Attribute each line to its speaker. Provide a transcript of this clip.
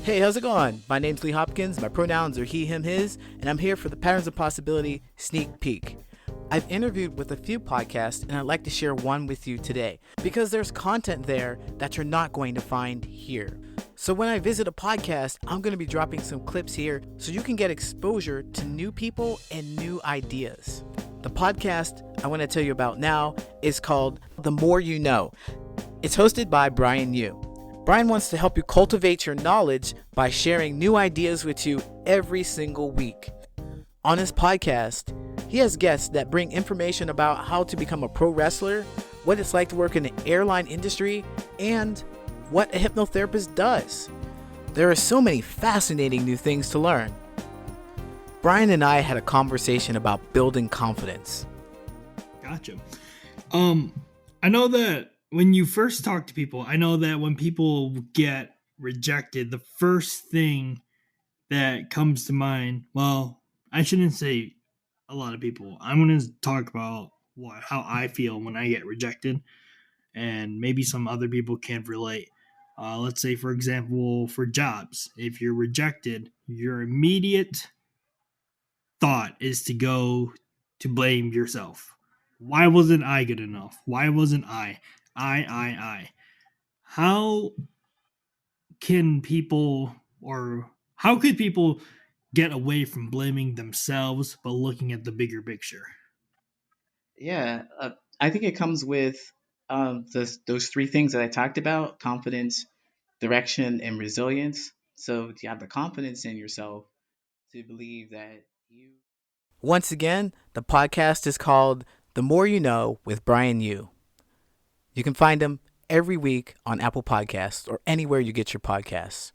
Speaker 1: Hey, how's it going? My name's Lee Hopkins, my pronouns are he, him, his, and I'm here for the Patterns of Possibility Sneak Peek. I've interviewed with a few podcasts, and I'd like to share one with you today, because there's content there that you're not going to find here. So when I visit a podcast, I'm going to be dropping some clips here so you can get exposure to new people and new ideas. The podcast I want to tell you about now is called The More You Know. It's hosted by Brian Yu. Brian wants to help you cultivate your knowledge by sharing new ideas with you every single week. On his podcast, he has guests that bring information about how to become a pro wrestler, what it's like to work in the airline industry, and what a hypnotherapist does. There are so many fascinating new things to learn. Brian and I had a conversation about building confidence.
Speaker 2: Gotcha. I know that when you first talk to people, I know that when people get rejected, the first thing that comes to mind, well, I shouldn't say a lot of people. I'm going to talk about how I feel when I get rejected, and maybe some other people can relate. Let's say, for example, for jobs, if you're rejected, your immediate thought is to go to blame yourself. Why wasn't I good enough? Why wasn't I? I. How can people, or how could people get away from blaming themselves but looking at the bigger picture?
Speaker 3: Yeah, I think it comes with those three things that I talked about: confidence, direction, and resilience. So you have the confidence in yourself to believe that you.
Speaker 1: Once again, the podcast is called The More You Know with Brian Yu. You can find him every week on Apple Podcasts or anywhere you get your podcasts.